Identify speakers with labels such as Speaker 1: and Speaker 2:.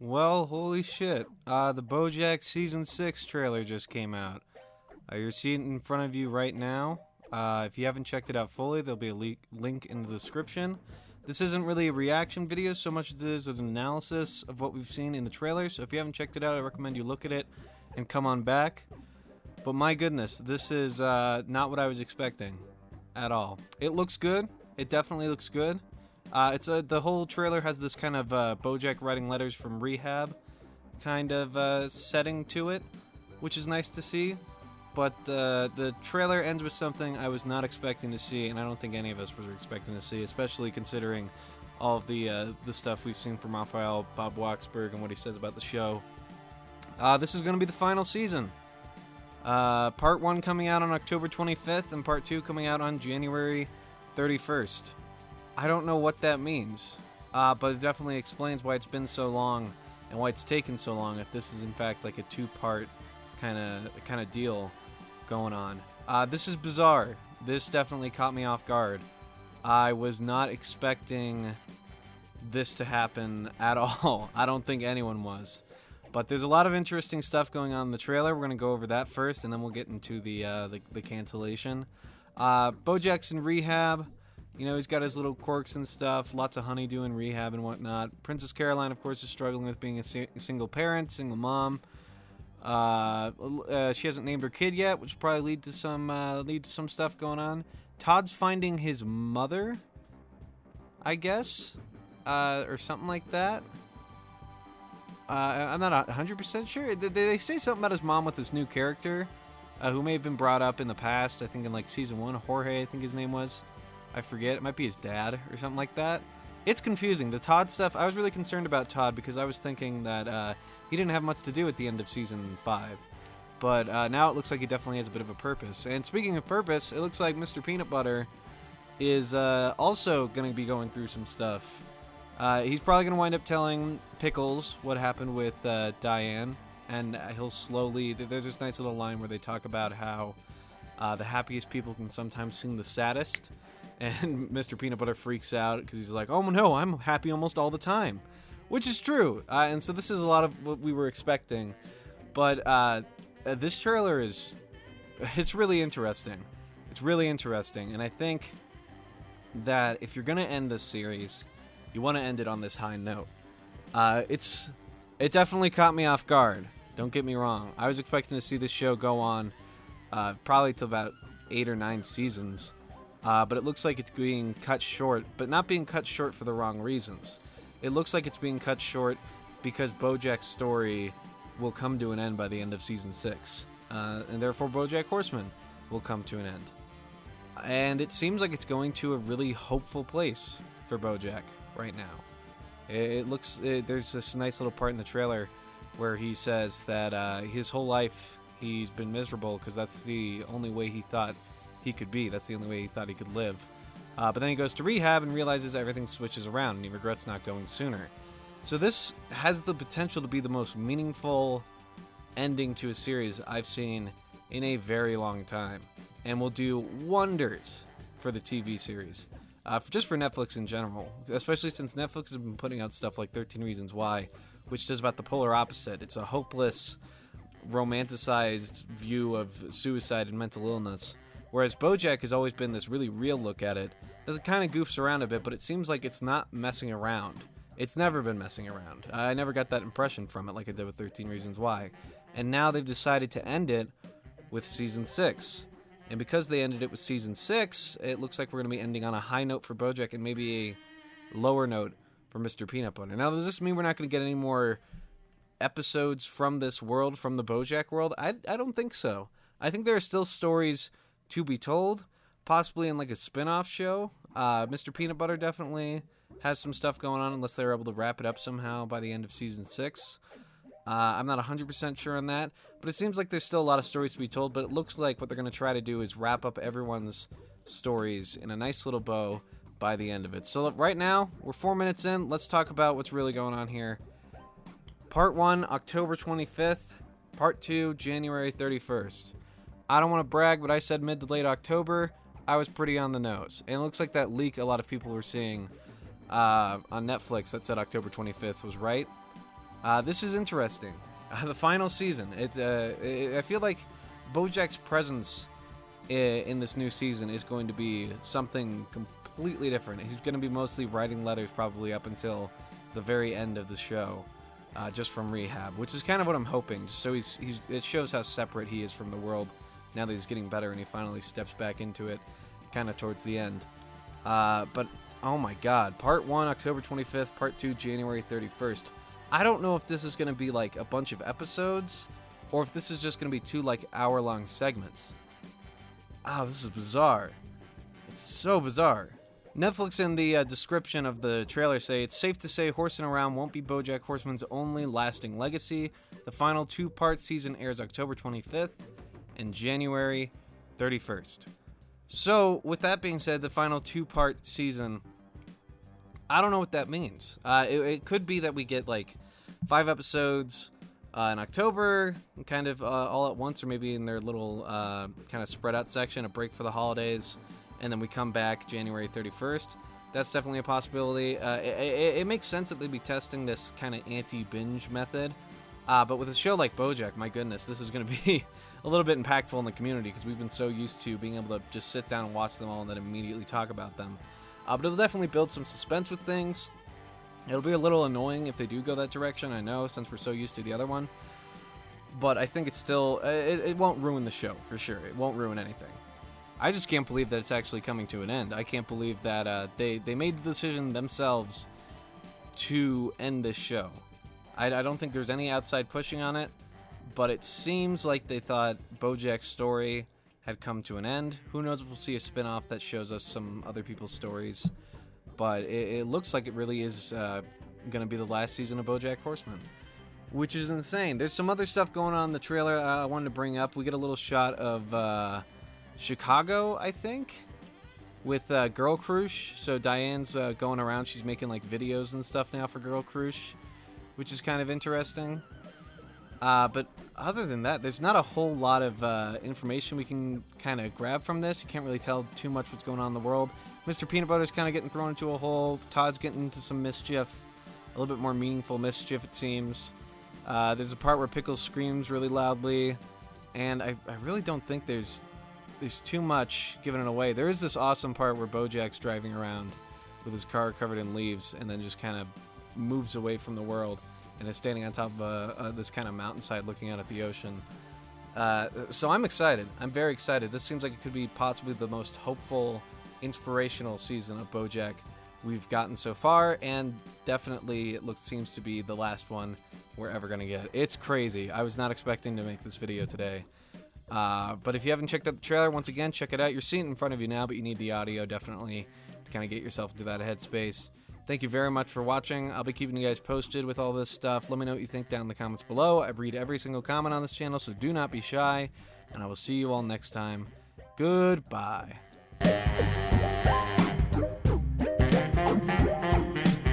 Speaker 1: Well, holy shit. The BoJack Season 6 trailer just came out. You're seeing it in front of you right now. If you haven't checked it out fully, there'll be a link in the description. This isn't really a reaction video so much as it is an analysis of what we've seen in the trailer, so if you haven't checked it out, I recommend you look at it and come on back. But my goodness, this is not what I was expecting at all. It looks good. It definitely looks good. The whole trailer has this kind of BoJack writing letters from rehab kind of setting to it, which is nice to see. But the trailer ends with something I was not expecting to see, and I don't think any of us were expecting to see, especially considering all of the stuff we've seen from Raphael Bob Waksberg and what he says about the show. This is going to be the final season. Part 1 coming out on October 25th, and Part 2 coming out on January 31st. I don't know what that means, but it definitely explains why it's been so long and why it's taken so long. If this is in fact like a two-part kind of deal going on, this is bizarre. This definitely caught me off guard. I was not expecting this to happen at all. I don't think anyone was. But there's a lot of interesting stuff going on in the trailer. We're gonna go over that first, and then we'll get into the cancellation. BoJack's in rehab. You know, he's got his little quirks and stuff, lots of honeydew in rehab and whatnot. Princess Caroline, of course, is struggling with being a single parent, single mom. She hasn't named her kid yet, which will probably lead to some stuff going on. Todd's finding his mother, I guess, or something like that. I'm not 100% sure. They say something about his mom with this new character, who may have been brought up in the past. I think in like season 1, Jorge, I think his name was. I forget. It might be his dad or something like that. It's confusing. The Todd stuff, I was really concerned about Todd because I was thinking that he didn't have much to do at the end of season 5. But now it looks like he definitely has a bit of a purpose. And speaking of purpose, it looks like Mr. Peanut Butter is also going to be going through some stuff. He's probably going to wind up telling Pickles what happened with Diane. And he'll slowly... There's this nice little line where they talk about how the happiest people can sometimes sing the saddest. And Mr. Peanut Butter freaks out because he's like, oh no, I'm happy almost all the time. Which is true. And so this is a lot of what we were expecting. But this trailer it's really interesting. It's really interesting. And I think that if you're going to end this series, you want to end it on this high note. It definitely caught me off guard. Don't get me wrong. I was expecting to see this show go on probably to about 8 or 9 seasons. But it looks like it's being cut short, but not being cut short for the wrong reasons. It looks like it's being cut short because BoJack's story will come to an end by the end of season 6, and therefore BoJack Horseman will come to an end. And it seems like it's going to a really hopeful place for BoJack right now. There's this nice little part in the trailer where he says that his whole life he's been miserable because that's the only way he thought he could be. That's the only way he thought he could live. But then he goes to rehab and realizes everything switches around, and he regrets not going sooner. So this has the potential to be the most meaningful ending to a series I've seen in a very long time, and will do wonders for the TV series. Just for Netflix in general, especially since Netflix has been putting out stuff like 13 Reasons Why, which does about the polar opposite. It's a hopeless, romanticized view of suicide and mental illness. Whereas BoJack has always been this really real look at it that kind of goofs around a bit, but it seems like it's not messing around. It's never been messing around. I never got that impression from it like I did with 13 Reasons Why. And now they've decided to end it with Season 6. And because they ended it with Season 6, it looks like we're going to be ending on a high note for BoJack and maybe a lower note for Mr. Peanut Butter. Now, does this mean we're not going to get any more episodes from this world, from the BoJack world? I don't think so. I think there are still stories to be told, possibly in like a spin-off show. Mr. Peanut Butter definitely has some stuff going on unless they're able to wrap it up somehow by the end of season 6. I'm not 100% sure on that, but it seems like there's still a lot of stories to be told, but it looks like what they're going to try to do is wrap up everyone's stories in a nice little bow by the end of it. So right now, we're 4 minutes in. Let's talk about what's really going on here. Part 1, October 25th. Part 2, January 31st. I don't want to brag, but I said mid to late October. I was pretty on the nose. And it looks like that leak a lot of people were seeing on Netflix that said October 25th was right. This is interesting. The final season. I feel like BoJack's presence in this new season is going to be something completely different. He's going to be mostly writing letters probably up until the very end of the show, just from rehab, which is kind of what I'm hoping. Just so it shows how separate he is from the world now that he's getting better and he finally steps back into it, kind of towards the end. But oh my God, Part 1 October 25th, Part 2 January 31st. I don't know if this is going to be like a bunch of episodes or if this is just going to be 2 like hour-long segments. Oh, this is bizarre. It's so bizarre. Netflix in the description of the trailer say, it's safe to say Horsing Around won't be BoJack Horseman's only lasting legacy. The final 2-part season airs October 25th and January 31st. So, with that being said, the final 2-part season, I don't know what that means. It could be that we get like 5 episodes in October, kind of all at once, or maybe in their little kind of spread out section, a break for the holidays, and then we come back January 31st. That's definitely a possibility. It makes sense that they'd be testing this kind of anti-binge method, but with a show like BoJack, my goodness, this is going to be a little bit impactful in the community because we've been so used to being able to just sit down and watch them all and then immediately talk about them. But it'll definitely build some suspense with things. It'll be a little annoying if they do go that direction, I know, since we're so used to the other one. But I think it's still... It won't ruin the show, for sure. It won't ruin anything. I just can't believe that it's actually coming to an end. I can't believe that they made the decision themselves to end this show. I don't think there's any outside pushing on it, but it seems like they thought BoJack's story had come to an end. Who knows if we'll see a spin-off that shows us some other people's stories. But it looks like it really is going to be the last season of BoJack Horseman, which is insane. There's some other stuff going on in the trailer I wanted to bring up. We get a little shot of Chicago, I think, with Girl Crush. So Diane's going around. She's making like videos and stuff now for Girl Crush, which is kind of interesting. But other than that, there's not a whole lot of information we can kind of grab from this. You can't really tell too much what's going on in the world. Mr. Peanut Butter's kind of getting thrown into a hole. Todd's getting into some mischief. A little bit more meaningful mischief, it seems. There's a part where Pickles screams really loudly. And I really don't think there's too much giving it away. There is this awesome part where BoJack's driving around with his car covered in leaves and then just kind of moves away from the world and is standing on top of this kind of mountainside looking out at the ocean. So I'm excited. I'm very excited. This seems like it could be possibly the most hopeful, inspirational season of BoJack we've gotten so far, and definitely seems to be the last one we're ever going to get. It's crazy. I was not expecting to make this video today. But if you haven't checked out the trailer, once again, check it out. You're seeing it in front of you now, but you need the audio definitely to kind of get yourself into that headspace. Thank you very much for watching. I'll be keeping you guys posted with all this stuff. Let me know what you think down in the comments below. I read every single comment on this channel, so do not be shy. And I will see you all next time. Goodbye.